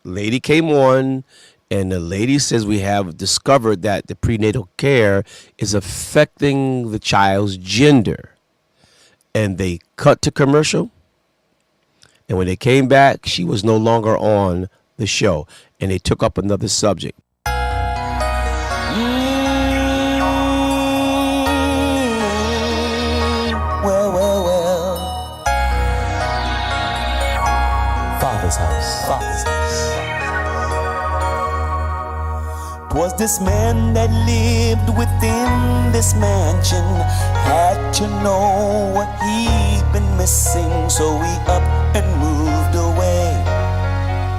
lady came on, and the lady says we have discovered that the prenatal care is affecting the child's gender. And they cut to commercial. And when they came back, she was no longer on the show. And they took up another subject. Well. Father's house. Was this man that lived within this mansion had to know what he'd been missing, so he up and moved away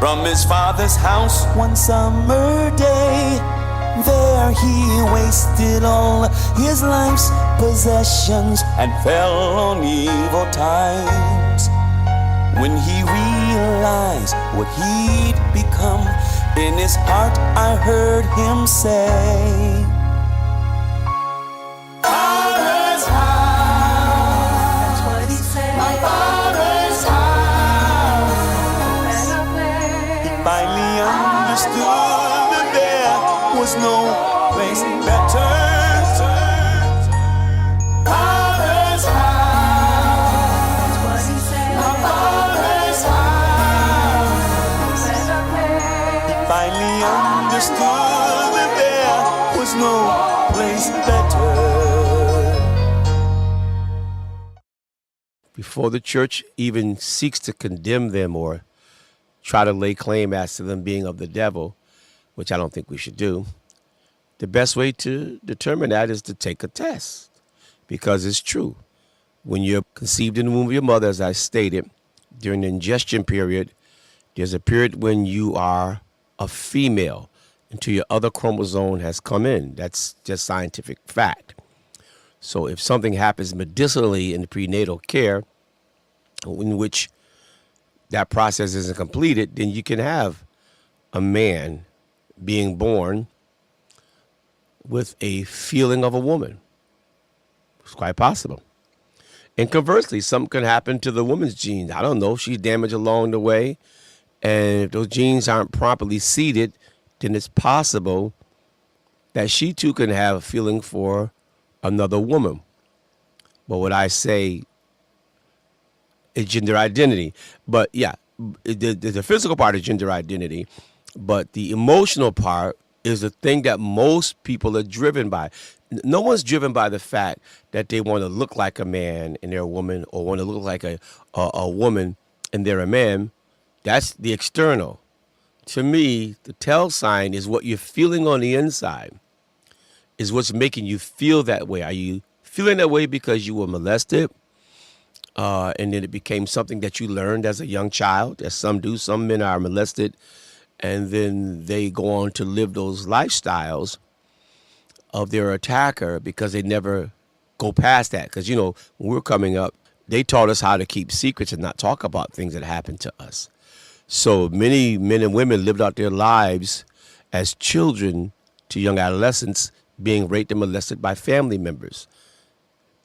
from his father's house one summer day. There he wasted all his life's possessions and fell on evil times. When he realized what he'd become, in his heart I heard him say, Father's house. That's what he said. My father's house. He finally understood that there was no place better. Father's house. That's what he said. My father's house. He finally understood that there was no place better. Before the church even seeks to condemn them or try to lay claim as to them being of the devil, which I don't think we should do, the best way to determine that is to take a test, because it's true. When you're conceived in the womb of your mother, as I stated, during the ingestion period, there's a period when you are a female until your other chromosome has come in. That's just scientific fact. So if something happens medicinally in the prenatal care, in which that process isn't completed, then you can have a man being born with a feeling of a woman. It's quite possible. And conversely, something can happen to the woman's genes. I don't know, she's damaged along the way. And if those genes aren't properly seeded, then it's possible that she too can have a feeling for another woman. But what I say is gender identity. But yeah, the physical part is gender identity. But the emotional part is the thing that most people are driven by. No one's driven by the fact that they want to look like a man and they're a woman, or want to look like a woman and they're a man. That's the external. To me, the tell sign is what you're feeling on the inside, is what's making you feel that way. Are you feeling that way because you were molested? And then it became something that you learned as a young child, as some do. Some men are molested, and then they go on to live those lifestyles of their attacker because they never go past that. Because, you know, when we were coming up, they taught us how to keep secrets and not talk about things that happened to us. So many men and women lived out their lives as children to young adolescents being raped and molested by family members.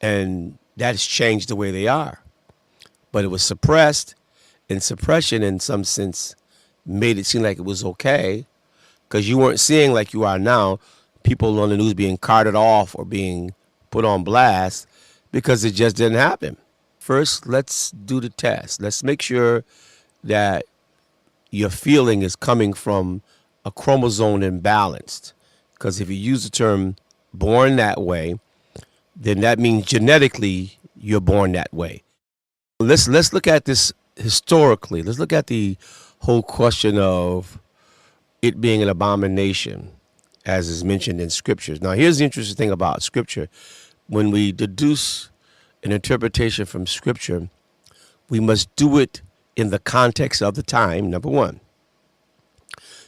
And that has changed the way they are. But it was suppressed, and suppression in some sense made it seem like it was okay, because you weren't seeing, like you are now, people on the news being carted off or being put on blast because it just didn't happen. First, let's do the test. Let's make sure that your feeling is coming from a chromosome imbalanced. Because if you use the term born that way, then that means genetically you're born that way. Let's look at this historically. Let's look at the whole question of it being an abomination, as is mentioned in scriptures. Now, here's the interesting thing about scripture. When we deduce an interpretation from scripture, we must do it in the context of the time, number one.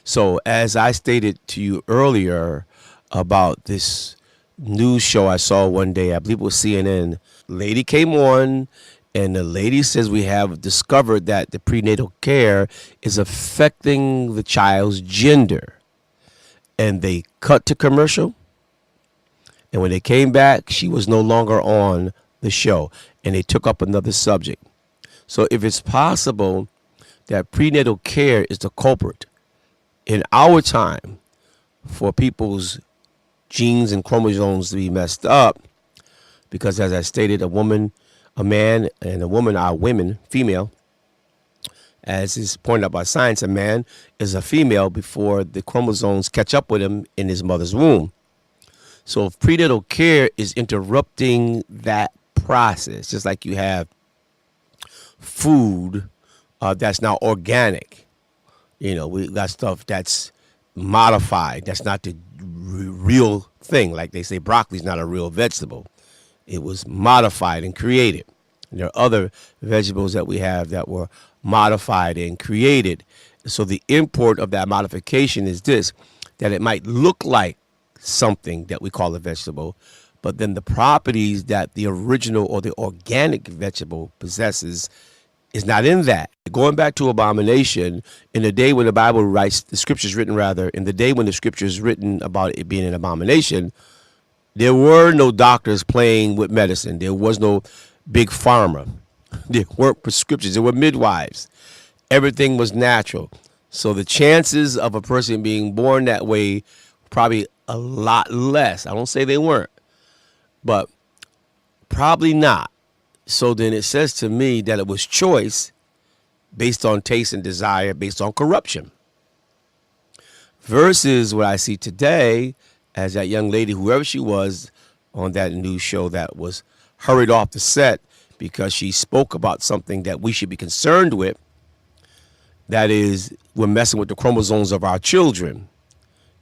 So as I stated to you earlier about this news show I saw one day, I believe it was CNN, lady came on, and the lady says we have discovered that the prenatal care is affecting the child's gender. And they cut to commercial. And when they came back, she was no longer on the show. And they took up another subject. So if it's possible that prenatal care is the culprit, in our time, for people's genes and chromosomes to be messed up, because as I stated, a man and a woman are women, female. As is pointed out by science, a man is a female before the chromosomes catch up with him in his mother's womb. So if prenatal care is interrupting that process, just like you have food that's now organic, we got stuff that's modified, that's not the real thing. Like they say, broccoli's not a real vegetable. It was modified and created. And there are other vegetables that we have that were modified and created. So the import of that modification is this, that it might look like something that we call a vegetable, but then the properties that the original or the organic vegetable possesses is not in that. Going back to abomination, in the day when the Bible writes, the scriptures written rather, in the day when the scriptures written about it being an abomination, there were no doctors playing with medicine. There was no big pharma. There weren't prescriptions. There were midwives. Everything was natural. So the chances of a person being born that way probably a lot less. I don't say they weren't, but probably not. So then it says to me that it was choice based on taste and desire, based on corruption. Versus what I see today as that young lady, whoever she was on that news show that was hurried off the set because she spoke about something that we should be concerned with. That is, we're messing with the chromosomes of our children.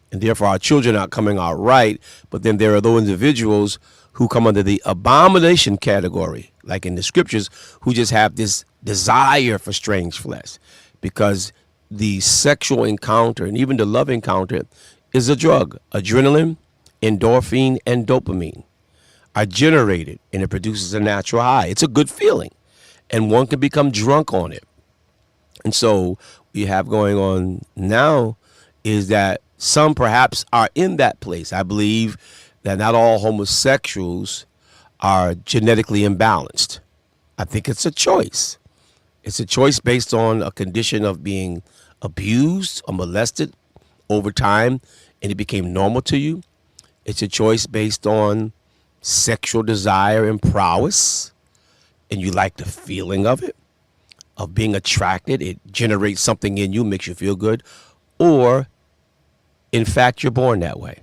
And therefore our children aren't coming out right. But then there are those individuals who come under the abomination category, like in the scriptures, who just have this desire for strange flesh. Because the sexual encounter and even the love encounter is a drug. Adrenaline, endorphin, and dopamine are generated, and it produces a natural high. It's a good feeling, and one can become drunk on it. And so what you have going on now is that some perhaps are in that place. I believe that not all homosexuals are genetically imbalanced. I think it's a choice. It's a choice based on a condition of being abused or molested over time, and it became normal to you. It's a choice based on sexual desire and prowess, and you like the feeling of it, of being attracted. It generates something in you, makes you feel good, or in fact, you're born that way.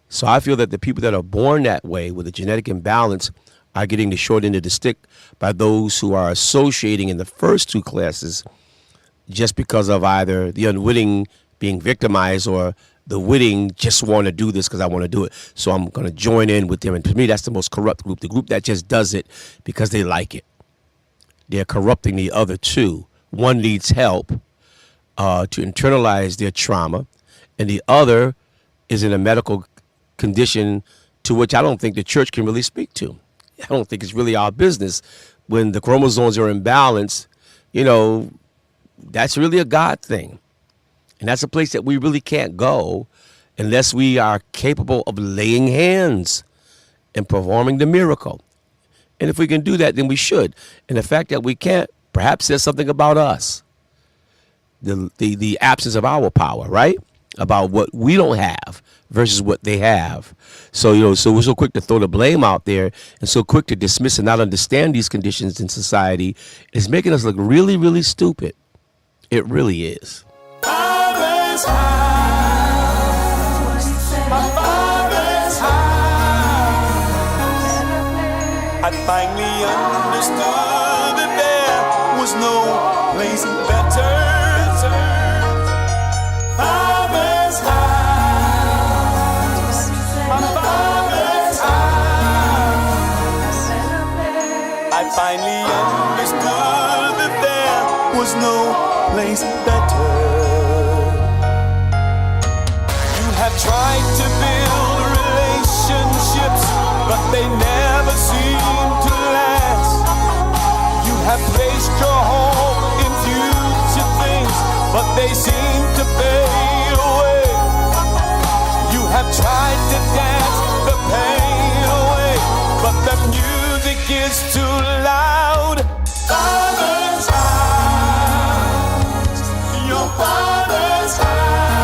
So I feel that the people that are born that way with a genetic imbalance are getting the short end of the stick by those who are associating in the first two classes just because of either the unwitting being victimized or the witting just want to do this because I want to do it. So I'm going to join in with them. And to me, that's the most corrupt group, the group that just does it because they like it. They're corrupting the other two. One needs help to internalize their trauma, and the other is in a medical condition to which I don't think the church can really speak to. I don't think it's really our business. When the chromosomes are imbalanced, that's really a God thing. And that's a place that we really can't go unless we are capable of laying hands and performing the miracle. And if we can do that, then we should. And the fact that we can't perhaps says something about us. The absence of our power, right? About what we don't have versus what they have. So, so we're so quick to throw the blame out there and so quick to dismiss and not understand these conditions in society. It's making us look really, really stupid. It really is. Father's house, my father's house. I finally understood that there was no place better. Father's house, my father's house. I finally understood that there was no place better. You have tried to build relationships, but they never seem to last. You have placed your hope in future things, but they seem to fade away. You have tried to dance the pain away, but the music is too loud. Father's house, your father's house.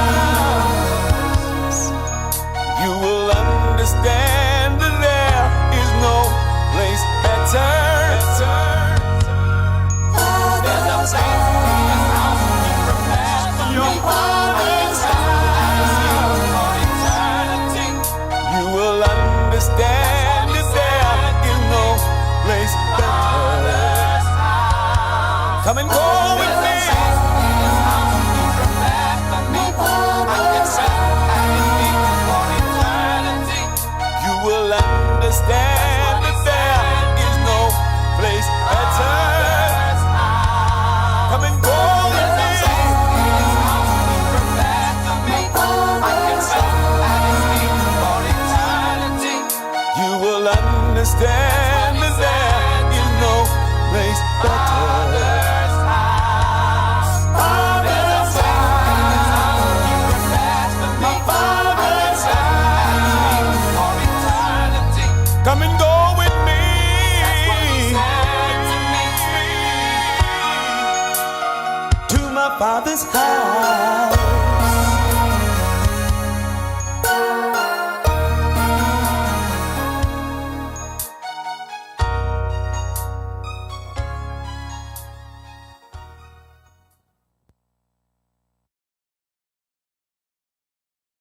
standing there in no place better. Father's house, my Father's house, for eternity. Come and go with me. To my Father's house.